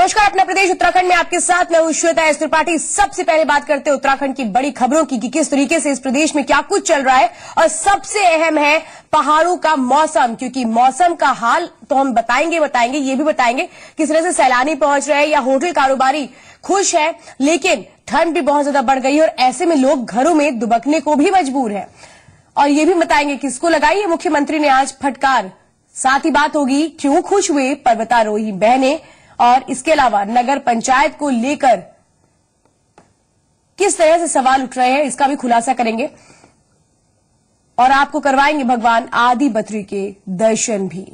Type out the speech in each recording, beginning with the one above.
नमस्कार, अपना प्रदेश उत्तराखंड में आपके साथ मैं हूं श्वेता एस त्रिपाठी। सबसे पहले बात करते हैं उत्तराखंड की बड़ी खबरों की कि किस तरीके से इस प्रदेश में क्या कुछ चल रहा है। और सबसे अहम है पहाड़ों का मौसम, क्योंकि मौसम का हाल तो हम बताएंगे ये भी बताएंगे किस तरह से सैलानी पहुंच रहे हैं या होटल कारोबारी खुश है, लेकिन ठंड भी बहुत ज्यादा बढ़ गई है और ऐसे में लोग घरों में दुबकने को भी मजबूर है। और ये भी बताएंगे किसको लगाई है मुख्यमंत्री ने आज फटकार। साथ ही बात होगी क्यों खुश हुए पर्वतारोही बहनें, और इसके अलावा नगर पंचायत को लेकर किस तरह से सवाल उठ रहे हैं इसका भी खुलासा करेंगे। और आपको करवाएंगे भगवान आदिबद्री के दर्शन भी।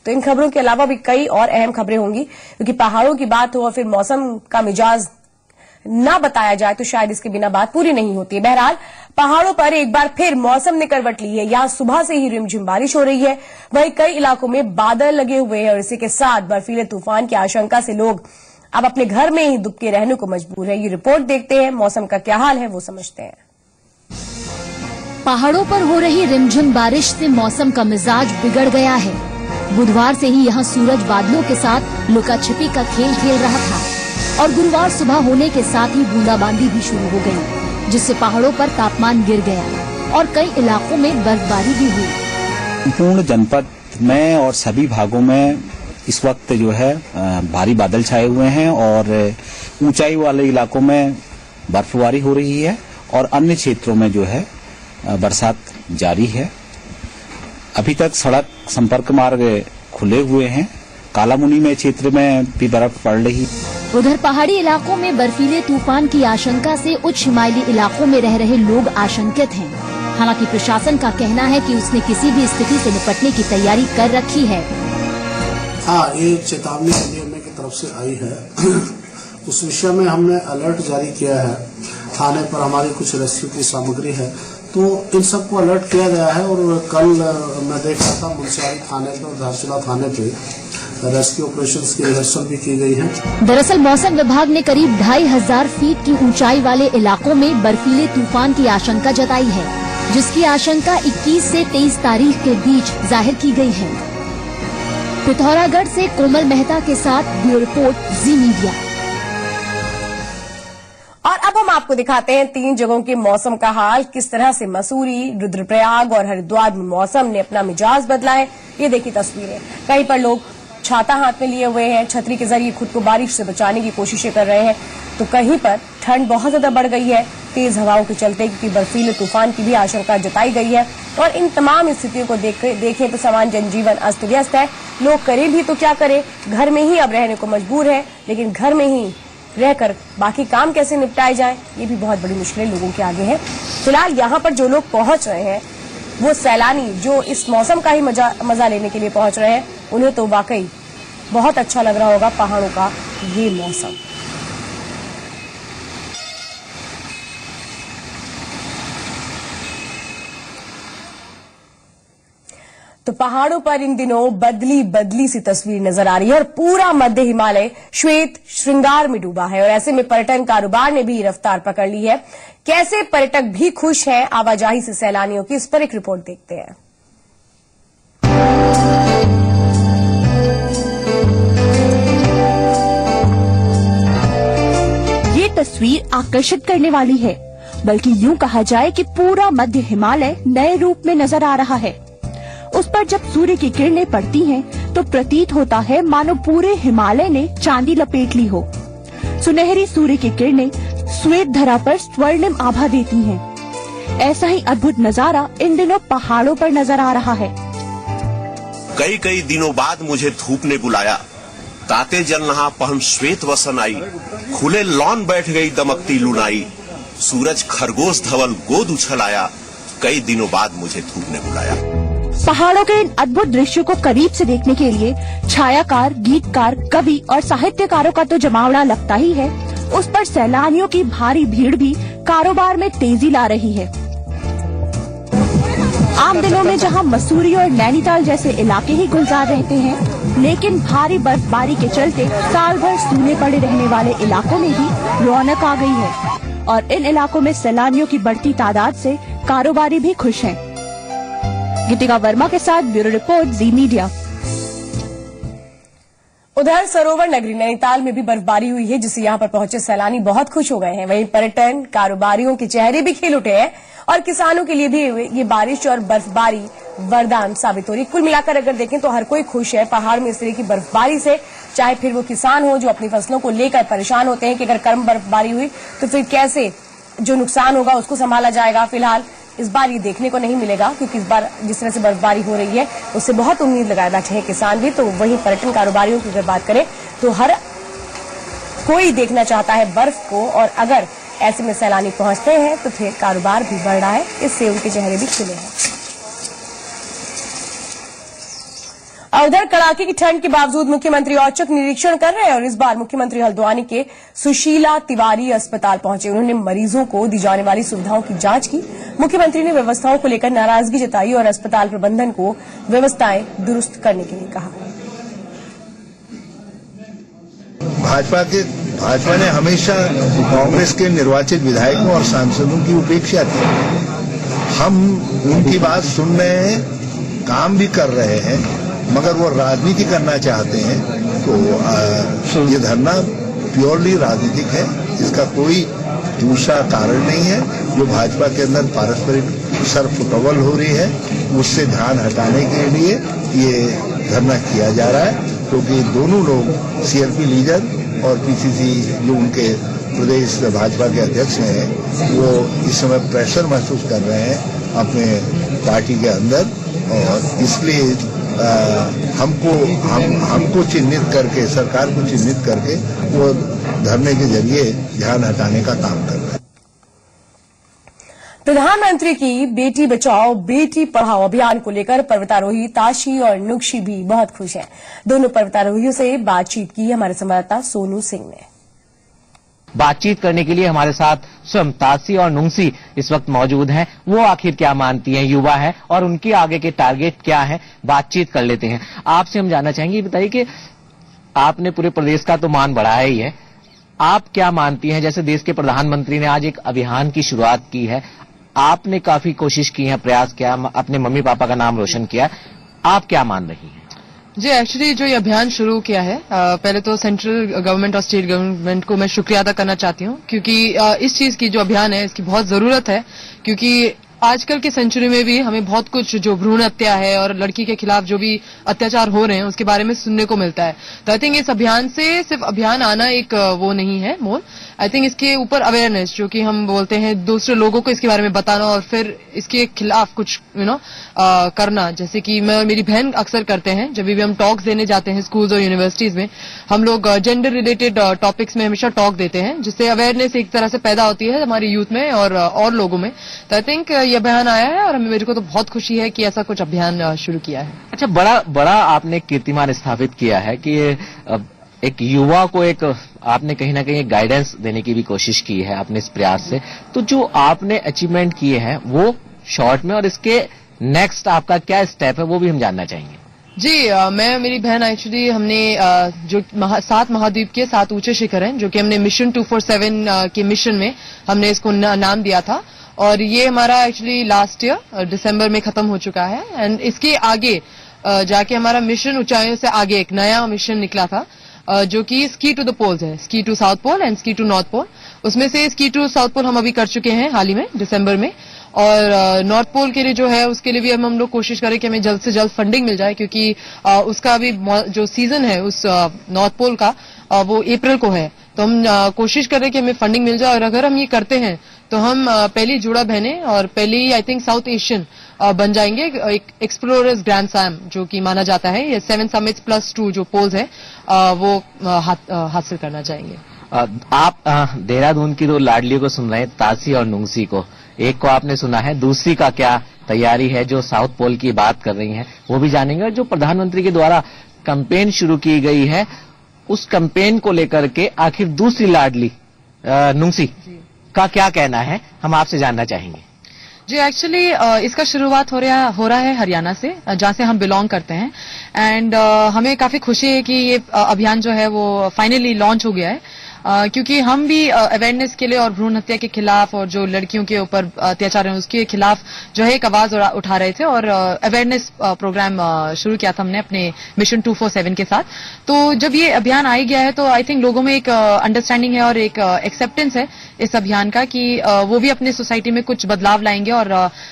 तो इन खबरों के अलावा भी कई और अहम खबरें होंगी, क्योंकि पहाड़ों की बात हो और फिर मौसम का मिजाज ना बताया जाए तो शायद इसके बिना बात पूरी नहीं होती है। बहरहाल पहाड़ों पर एक बार फिर मौसम ने करवट ली है। यहां सुबह से ही रिमझिम बारिश हो रही है, वहीं कई इलाकों में बादल लगे हुए हैं और इसी के साथ बर्फीले तूफान की आशंका से लोग अब अपने घर में ही दुबके रहने को मजबूर है। ये रिपोर्ट देखते हैं, मौसम का क्या हाल है वो समझते हैं। पहाड़ों पर हो रही रिमझिम बारिश से मौसम का मिजाज बिगड़ गया है। बुधवार से ही यहाँ सूरज बादलों के साथ लुका छिपी का खेल खेल रहा था और गुरुवार सुबह होने के साथ ही बूंदाबांदी भी शुरू हो गई, जिससे पहाड़ों पर तापमान गिर गया और कई इलाकों में बर्फबारी भी हुई। संपूर्ण जनपद में और सभी भागों में इस वक्त जो है भारी बादल छाए हुए हैं और ऊंचाई वाले इलाकों में बर्फबारी हो रही है और अन्य क्षेत्रों में जो है बरसात जारी है। अभी तक सड़क संपर्क मार्ग खुले हुए हैं। कालामुनी में क्षेत्र में भी बर्फ पड़ रही। उधर पहाड़ी इलाकों में बर्फीले तूफान की आशंका से उच्च हिमालयी इलाकों में रह रहे लोग आशंकित हैं। हालांकि प्रशासन का कहना है कि उसने किसी भी स्थिति से निपटने की तैयारी कर रखी है। हाँ, ये चेतावनी एनडीएमए की तरफ से आई है। उस विषय में हमने अलर्ट जारी किया है। थाने पर हमारी कुछ रेस्क्यू की सामग्री है, तो इन सबको अलर्ट किया गया है। और कल मैं देख रहा था मुंशियारी थाने पे और धारचूला थाने पे रेस्क्यू ऑपरेशंस की रिहर्सल भी की गई है। दरअसल मौसम विभाग ने करीब 2500 फीट की ऊंचाई वाले इलाकों में बर्फीले तूफान की आशंका जताई है, जिसकी आशंका 21 से 23 तारीख के बीच जाहिर की गई है। पिथौरागढ़ से कोमल मेहता के साथ ब्यूरो रिपोर्ट जी मीडिया। और अब हम आपको दिखाते हैं 3 जगहों के मौसम का हाल, किस तरह से मसूरी, रुद्रप्रयाग और हरिद्वार में मौसम ने अपना मिजाज बदला है। ये देखिए तस्वीरें, कहीं पर लोग छाता हाथ में लिए हुए हैं, छतरी के जरिए खुद को बारिश से बचाने की कोशिशें कर रहे हैं, तो कहीं पर ठंड बहुत ज्यादा बढ़ गई है तेज हवाओं के चलते, क्योंकि बर्फीले तूफान की भी आशंका जताई गई है। और इन तमाम स्थितियों को देखें तो सामान्य जनजीवन अस्त व्यस्त है। लोग करें भी तो क्या करें, घर में ही अब रहने को मजबूर है, लेकिन घर में ही रहकर बाकी काम कैसे निपटाए जाए, ये भी बहुत बड़ी मुश्किलें लोगों के आगे है। फिलहाल यहाँ पर जो लोग पहुंच रहे हैं, वो सैलानी जो इस मौसम का ही मजा लेने के लिए पहुंच रहे हैं, उन्हें तो वाकई बहुत अच्छा लग रहा होगा पहाड़ों का ये मौसम। तो पहाड़ों पर इन दिनों बदली सी तस्वीर नजर आ रही है और पूरा मध्य हिमालय श्वेत श्रृंगार में डूबा है। और ऐसे में पर्यटन कारोबार ने भी रफ्तार पकड़ ली है। कैसे पर्यटक भी खुश हैं आवाजाही से सैलानियों की, इस पर एक रिपोर्ट देखते हैं। ये तस्वीर आकर्षित करने वाली है, बल्कि यूं कहा जाए कि पूरा मध्य हिमालय नए रूप में नजर आ रहा है। उस पर जब सूर्य की किरणें पड़ती हैं, तो प्रतीत होता है मानो पूरे हिमालय ने चांदी लपेट ली हो। सुनहरी सूर्य की किरणें श्वेत धरा पर स्वर्णिम आभा देती हैं। ऐसा ही अद्भुत नजारा इन दिनों पहाड़ों पर नजर आ रहा है। कई दिनों बाद मुझे धूप ने बुलाया, ताते जल नहा पहम श्वेत वसन आई, खुले लॉन बैठ गई दमकती लुनाई, सूरज खरगोश धवल गोद उछल आया, कई दिनों बाद मुझे धूप ने बुलाया। पहाड़ों के इन अद्भुत दृश्यों को करीब से देखने के लिए छायाकार, गीतकार, कवि और साहित्यकारों का तो जमावड़ा लगता ही है। उस पर सैलानियों की भारी भीड़ भी कारोबार में तेजी ला रही है। आम दिनों में जहां मसूरी और नैनीताल जैसे इलाके ही गुलजार रहते हैं, लेकिन भारी बर्फबारी के चलते साल भर सूने पड़े रहने वाले इलाकों में भी रौनक आ गई है। और इन इलाकों में सैलानियों की बढ़ती तादाद से कारोबारी भी खुश हैं। गीतिका वर्मा के साथ ब्यूरो रिपोर्ट जी मीडिया। उधर सरोवर नगरी नैनीताल में भी बर्फबारी हुई है, जिससे यहां पर पहुंचे सैलानी बहुत खुश हो गए हैं। वहीं पर्यटन कारोबारियों के चेहरे भी खिल उठे हैं और किसानों के लिए भी ये बारिश और बर्फबारी वरदान साबित हो रही। कुल मिलाकर अगर देखें तो हर कोई खुश है पहाड़ में इस तरह की बर्फबारी से, चाहे फिर वो किसान हो जो अपनी फसलों को लेकर परेशान होते हैं कि अगर कम बर्फबारी हुई तो फिर कैसे जो नुकसान होगा उसको संभाला जाएगा। फिलहाल इस बार ये देखने को नहीं मिलेगा, क्योंकि इस बार जिस तरह से बर्फबारी हो रही है उससे बहुत उम्मीद लगाए बैठे हैं किसान भी। तो वहीं पर्यटन कारोबारियों की अगर बात करें तो हर कोई देखना चाहता है बर्फ को, और अगर ऐसे में सैलानी पहुंचते हैं तो फिर कारोबार भी बढ़ रहा है, इससे उनके चेहरे भी खिले हैं। उधर कड़ाके की ठंड के बावजूद मुख्यमंत्री औचक निरीक्षण कर रहे हैं और इस बार मुख्यमंत्री हल्द्वानी के सुशीला तिवारी अस्पताल पहुंचे। उन्होंने मरीजों को दी जाने वाली सुविधाओं की जांच की। मुख्यमंत्री ने व्यवस्थाओं को लेकर नाराजगी जताई और अस्पताल प्रबंधन को व्यवस्थाएं दुरुस्त करने के लिए कहा। भाजपा ने हमेशा कांग्रेस के निर्वाचित विधायकों और सांसदों की उपेक्षा की। हम उनकी बात सुन रहे हैं, काम भी कर रहे हैं, मगर वो राजनीति करना चाहते हैं। तो ये धरना प्योरली राजनीतिक है, इसका कोई दूसरा कारण नहीं है। जो भाजपा के अंदर पारस्परिक सरफुटबल हो रही है, उससे ध्यान हटाने के लिए ये धरना किया जा रहा है, क्योंकि दोनों लोग सीएलपी लीडर और पीसीसी जो उनके प्रदेश भाजपा के अध्यक्ष हैं, वो इस समय प्रेशर महसूस कर रहे हैं अपने पार्टी के अंदर, और इसलिए हमको चिन्हित करके, सरकार को चिन्हित करके वो धरने के जरिए ध्यान हटाने का काम कर रहे हैं। प्रधानमंत्री की बेटी बचाओ बेटी पढ़ाओ अभियान को लेकर पर्वतारोही ताशी और नुक्शी भी बहुत खुश हैं। दोनों पर्वतारोहियों से बातचीत की हमारे संवाददाता सोनू सिंह ने। बातचीत करने के लिए हमारे साथ स्वयं ताशी और नुंगसी इस वक्त मौजूद हैं। वो आखिर क्या मानती हैं, युवा है, और उनके आगे के टारगेट क्या है, बातचीत कर लेते हैं। आपसे हम जानना चाहेंगे, बताइए कि आपने पूरे प्रदेश का तो मान बढ़ाया ही है, आप क्या मानती हैं? जैसे देश के प्रधानमंत्री ने आज एक अभियान की शुरुआत की है, आपने काफी कोशिश की है, प्रयास किया, अपने मम्मी पापा का नाम रोशन किया, आप क्या मान रही हैं? जी, एक्चुअली जो ये अभियान शुरू किया है, पहले तो सेंट्रल गवर्नमेंट और स्टेट गवर्नमेंट को मैं शुक्रिया अदा करना चाहती हूँ, क्योंकि इस चीज की जो अभियान है इसकी बहुत जरूरत है। क्योंकि आजकल की सेंचुरी में भी हमें बहुत कुछ जो भ्रूण हत्या है और लड़की के खिलाफ जो भी अत्याचार हो रहे हैं उसके बारे में सुनने को मिलता है। तो आई थिंक इस अभियान से सिर्फ अभियान आना एक वो नहीं है मोल, आई थिंक इसके ऊपर अवेयरनेस, जो कि हम बोलते हैं दूसरे लोगों को इसके बारे में बताना और फिर इसके खिलाफ कुछ करना। जैसे कि मैं और मेरी बहन अक्सर करते हैं, जब भी हम टॉक्स देने जाते हैं स्कूल्स और यूनिवर्सिटीज में, हम लोग जेंडर रिलेटेड टॉपिक्स में हमेशा टॉक देते हैं, जिससे अवेयरनेस एक तरह से पैदा होती है हमारी यूथ में और लोगों में। तो आई थिंक ये अभियान आया है और मेरे को तो बहुत खुशी है कि ऐसा कुछ अभियान शुरू किया है। अच्छा, बड़ा आपने कीर्तिमान स्थापित किया है कि एक युवा को एक आपने कहीं ना कहीं गाइडेंस देने की भी कोशिश की है अपने इस प्रयास से। तो जो आपने अचीवमेंट किए हैं वो शॉर्ट में, और इसके नेक्स्ट आपका क्या स्टेप है वो भी हम जानना चाहेंगे। जी, मैं मेरी बहन एक्चुअली हमने जो 7 महाद्वीप के 7 ऊंचे शिखर हैं, जो कि हमने मिशन 247 के मिशन में हमने इसको नाम दिया था, और ये हमारा एक्चुअली लास्ट ईयर दिसंबर में खत्म हो चुका है। एंड इसके आगे जाके हमारा मिशन ऊंचाइयों से आगे एक नया मिशन निकला था, जो कि स्की टू द पोल्स है, ski to south pole and ski to north pole. उसमें से स्की टू साउथ पोल हम अभी कर चुके हैं हाल ही में दिसंबर में, और नॉर्थ पोल के लिए जो है उसके लिए भी हम लोग कोशिश करें कि हमें जल्द से जल्द फंडिंग मिल जाए, क्योंकि उसका अभी जो सीजन है उस नॉर्थ पोल का वो अप्रैल को है। तो हम कोशिश करें कि हमें फंडिंग मिल जाए, और अगर हम ये करते हैं तो हम पहली जुड़ा बहनें और पहली आई थिंक साउथ एशियन बन जाएंगे एक एक्सप्लोरर्स ग्रैंड सैम, जो कि माना जाता है ये 7 समिट्स प्लस 2 जो पोल्स है वो हासिल करना चाहेंगे। आप देहरादून की 2 लाडलियों को सुन रहे हैं, ताशी और नुंगसी को। एक को आपने सुना है, दूसरी का क्या तैयारी है जो साउथ पोल की बात कर रही है वो भी जानेंगे। और जो प्रधानमंत्री के द्वारा कैंपेन शुरू की गई है उस कैंपेन को लेकर के आखिर दूसरी लाडली नुंगसी का क्या कहना है, हम आपसे जानना चाहेंगे। जी, एक्चुअली इसका शुरुआत हो रहा है हरियाणा से, जहां से हम बिलोंग करते हैं। एंड हमें काफी खुशी है कि ये अभियान जो है वो फाइनली लॉन्च हो गया है। क्योंकि हम भी अवेयरनेस के लिए और भ्रूण हत्या के खिलाफ और जो लड़कियों के ऊपर अत्याचार है उसके खिलाफ जो है एक आवाज उठा रहे थे और अवेयरनेस प्रोग्राम शुरू किया था हमने अपने मिशन 247 के साथ। तो जब ये अभियान आ गया है तो आई थिंक लोगों में एक अंडरस्टैंडिंग है और एक एक्सेप्टेंस है इस अभियान का कि वो भी अपने सोसाइटी में कुछ बदलाव लाएंगे और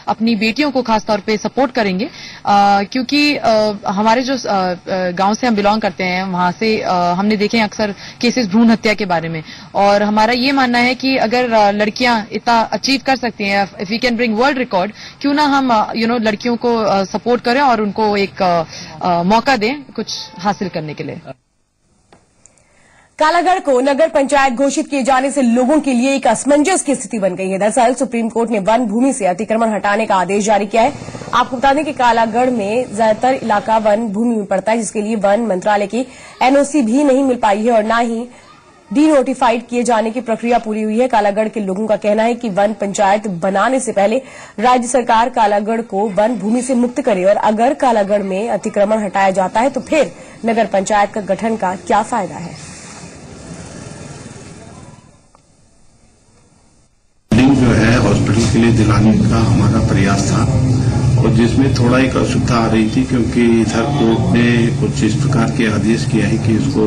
अपनी बेटियों को खासतौर पे सपोर्ट करेंगे, क्योंकि हमारे जो गांव से हम बिलोंग करते हैं वहां से हमने देखे अक्सर केसेस भ्रूण हत्या के बारे में, और हमारा ये मानना है कि अगर लड़कियां इतना अचीव कर सकती हैं, if we can bring world record, क्यों ना हम लड़कियों को सपोर्ट करें और उनको एक मौका दें कुछ हासिल करने के लिए। कालागढ़ को नगर पंचायत घोषित किए जाने से लोगों के लिए एक असमंजस की स्थिति बन गई है। दरअसल सुप्रीम कोर्ट ने वन भूमि से अतिक्रमण हटाने का आदेश जारी किया है। आपको बता दें कि कालागढ़ में ज्यादातर इलाका वन भूमि में पड़ता है, जिसके लिए वन मंत्रालय की एनओसी भी नहीं मिल पाई है और न ही डी नोटिफाइड किए जाने की प्रक्रिया पूरी हुई है। कालागढ़ के लोगों का कहना है कि वन पंचायत बनाने से पहले राज्य सरकार कालागढ़ को वन भूमि से मुक्त करे, और अगर कालागढ़ में अतिक्रमण हटाया जाता है तो फिर नगर पंचायत का गठन का क्या फायदा है। जो है हॉस्पिटल के लिए दिलाने का हमारा प्रयास था, और जिसमें थोड़ा एक असुविधा आ रही थी क्योंकि इधर कोर्ट ने कुछ इस प्रकार के आदेश किया है कि इसको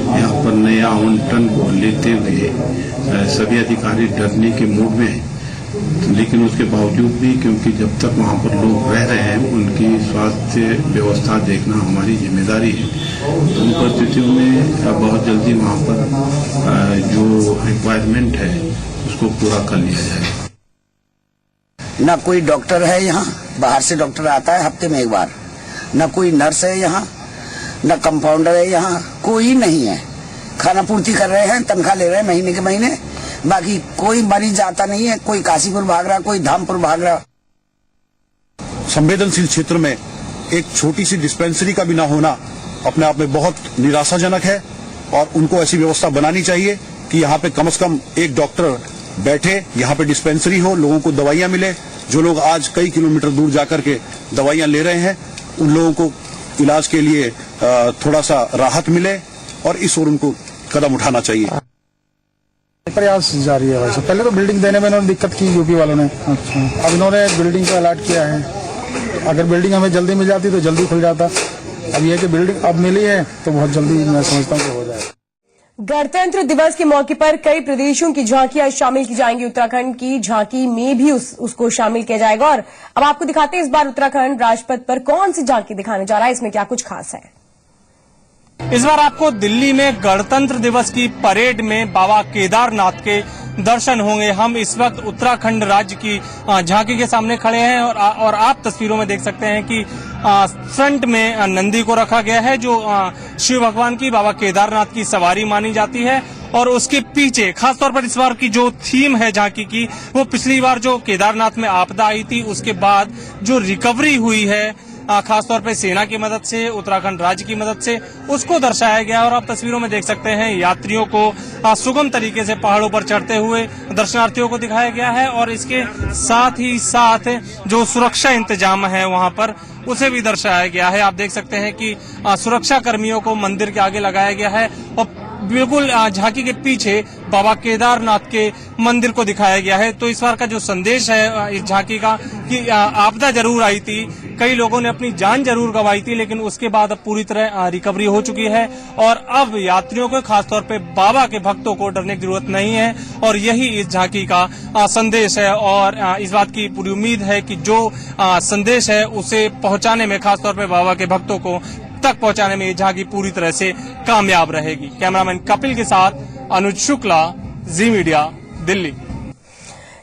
यहाँ पर नया आवंटन को लेते हुए सभी अधिकारी डरने के मूड में हैं। लेकिन उसके बावजूद भी क्योंकि जब तक वहाँ पर लोग रह रहे हैं उनकी स्वास्थ्य व्यवस्था देखना हमारी जिम्मेदारी है, तो उन परिस्थितियों में बहुत जल्दी वहाँ पर जो रिक्वायरमेंट है उसको पूरा कर लिया जाए। न कोई डॉक्टर है यहाँ, बाहर से डॉक्टर आता है हफ्ते में एक बार, न कोई नर्स है यहाँ, न कंपाउंडर है यहाँ, कोई नहीं है। खाना पूर्ति कर रहे हैं, तनख्वाह ले रहे हैं महीने के महीने, बाकी कोई मरीज आता नहीं है। कोई काशीपुर भाग रहा, कोई धामपुर भाग रहा। संवेदनशील क्षेत्र में एक छोटी सी डिस्पेंसरी का भी ना होना अपने आप में बहुत निराशाजनक है, और उनको ऐसी व्यवस्था बनानी चाहिए कि यहाँ पे कम से कम एक डॉक्टर बैठे, यहाँ पे डिस्पेंसरी हो, लोगों को दवाइयाँ मिले। जो लोग आज कई किलोमीटर दूर जाकर के दवाइयाँ ले रहे हैं उन लोगों को इलाज के लिए थोड़ा सा राहत मिले, और इस ओर उनको कदम उठाना चाहिए। प्रयास जारी है वैसे। पहले तो बिल्डिंग देने में इन्होंने दिक्कत की यूपी वालों ने। अच्छा, अब इन्होंने एक बिल्डिंग को अलॉट किया है। अगर बिल्डिंग हमें जल्दी मिल जाती तो जल्दी खुल जाता। अब यह कि बिल्डिंग अब मिली है तो बहुत जल्दी मैं समझता हूँ कि हो जाएगा। गणतंत्र दिवस के मौके पर कई प्रदेशों की झांकियां शामिल की जाएंगी। उत्तराखंड की झांकी में भी उसको शामिल किया जाएगा, और अब आपको दिखाते हैं इस बार उत्तराखंड राजपथ पर कौन सी झांकी दिखाने जा रहा है, इसमें क्या कुछ खास है। इस बार आपको दिल्ली में गणतंत्र दिवस की परेड में बाबा केदारनाथ के दर्शन होंगे। हम इस वक्त उत्तराखंड राज्य की झांकी के सामने खड़े हैं, और आप तस्वीरों में देख सकते हैं कि फ्रंट में नंदी को रखा गया है, जो शिव भगवान की बाबा केदारनाथ की सवारी मानी जाती है। और उसके पीछे खासतौर पर इस बार की जो थीम है झांकी की, वो पिछली बार जो केदारनाथ में आपदा आई थी उसके बाद जो रिकवरी हुई है खासतौर पे सेना की मदद से, उत्तराखंड राज्य की मदद से, उसको दर्शाया गया। और आप तस्वीरों में देख सकते हैं यात्रियों को सुगम तरीके से पहाड़ों पर चढ़ते हुए दर्शनार्थियों को दिखाया गया है, और इसके साथ ही साथ जो सुरक्षा इंतजाम है वहां पर उसे भी दर्शाया गया है। आप देख सकते हैं कि सुरक्षा कर्मियों को मंदिर के आगे लगाया गया है, और बिल्कुल झांकी के पीछे बाबा केदारनाथ के मंदिर को दिखाया गया है। तो इस बार का जो संदेश है इस झांकी का कि आपदा जरूर आई थी, कई लोगों ने अपनी जान जरूर गंवाई थी, लेकिन उसके बाद अब पूरी तरह रिकवरी हो चुकी है, और अब यात्रियों को खासतौर पे बाबा के भक्तों को डरने की जरूरत नहीं है। और यही इस झांकी का संदेश है, और इस बात की पूरी उम्मीद है कि जो संदेश है उसे पहुंचाने में, खासतौर पे बाबा के भक्तों को तक पहुंचाने में ये झांकी पूरी तरह से कामयाब रहेगी। कैमरामैन कपिल के साथ अनुज शुक्ला, जी मीडिया, दिल्ली।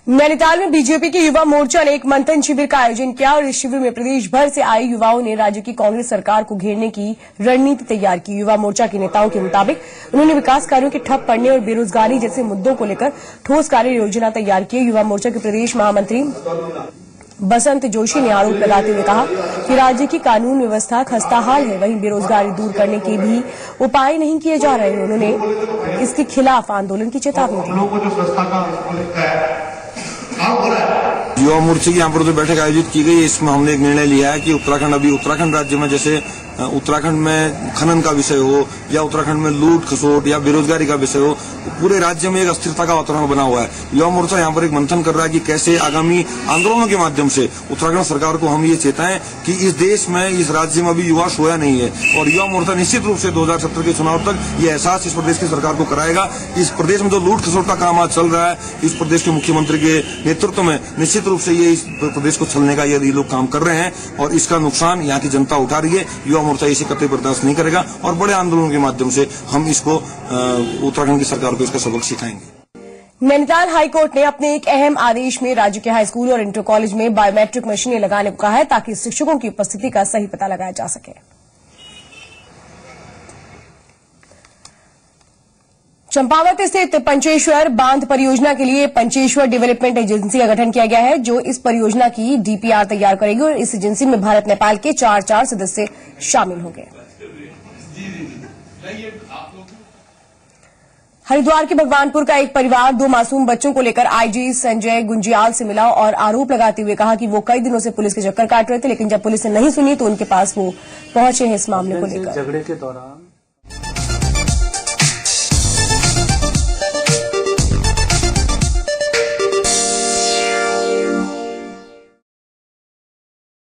नैनीताल में बीजेपी की युवा मोर्चा ने एक मंथन शिविर का आयोजन किया, और इस शिविर में प्रदेश भर से आए युवाओं ने राज्य की कांग्रेस सरकार को घेरने की रणनीति तैयार की। युवा मोर्चा के नेताओं के मुताबिक उन्होंने विकास कार्यों के ठप पड़ने और बेरोजगारी जैसे मुद्दों को लेकर ठोस कार्य योजना तैयार की। युवा मोर्चा के प्रदेश महामंत्री बसंत जोशी ने आरोप लगाते हुए कहा कि राज्य की कानून व्यवस्था खस्ताहाल है, वहीं बेरोजगारी दूर करने के भी उपाय नहीं किए जा रहे। उन्होंने इसके खिलाफ आंदोलन की चेतावनी दी। युवा मोर्चे की यहाँ पर जो बैठक आयोजित की गई है, इसमें हमने एक निर्णय लिया है कि उत्तराखंड राज्य में जैसे उत्तराखंड में खनन का विषय हो या उत्तराखंड में लूट खसोट या बेरोजगारी का विषय हो, पूरे राज्य में एक अस्थिरता का वातावरण बना हुआ है। युवा मोर्चा यहाँ पर एक मंथन कर रहा है कि कैसे आगामी आंदोलनों के माध्यम से उत्तराखंड सरकार को हम ये चेताएं कि इस देश में, इस राज्य में अभी युवा सोया नहीं है, और युवा मोर्चा निश्चित रूप से 2070 के चुनाव तक ये एहसास इस प्रदेश की सरकार को कराएगा। इस प्रदेश में जो लूट खसोट का काम आज चल रहा है, इस प्रदेश के मुख्यमंत्री के नेतृत्व में निश्चित रूप से ये इस प्रदेश को छलने का ये लोग काम कर रहे हैं, और इसका नुकसान यहाँ की जनता उठा रही है। युवा मोर्चा इसे कतई बर्दाश्त नहीं करेगा, और बड़े आंदोलनों के माध्यम से हम इसको उत्तराखंड की सरकार को इसका सबक सिखाएंगे। नैनीताल हाईकोर्ट ने अपने एक अहम आदेश में राज्य के हाई स्कूल और इंटर कॉलेज में बायोमेट्रिक मशीनें लगाने को कहा है, ताकि शिक्षकों की उपस्थिति का सही पता लगाया जा सके। चंपावत स्थित पंचेश्वर बांध परियोजना के लिए पंचेश्वर डेवलपमेंट एजेंसी का गठन किया गया है, जो इस परियोजना की डीपीआर तैयार करेगी, और इस एजेंसी में भारत नेपाल के 4 सदस्य शामिल होंगे। हरिद्वार के भगवानपुर का एक परिवार 2 मासूम बच्चों को लेकर आईजी संजय गुंजियाल से मिला और आरोप लगाते हुए कहा कि वो कई दिनों से पुलिस के चक्कर काट रहे थे, लेकिन जब पुलिस ने नहीं सुनी तो उनके पास वो पहुंचे हैं इस मामले को लेकर। झगड़े के दौरान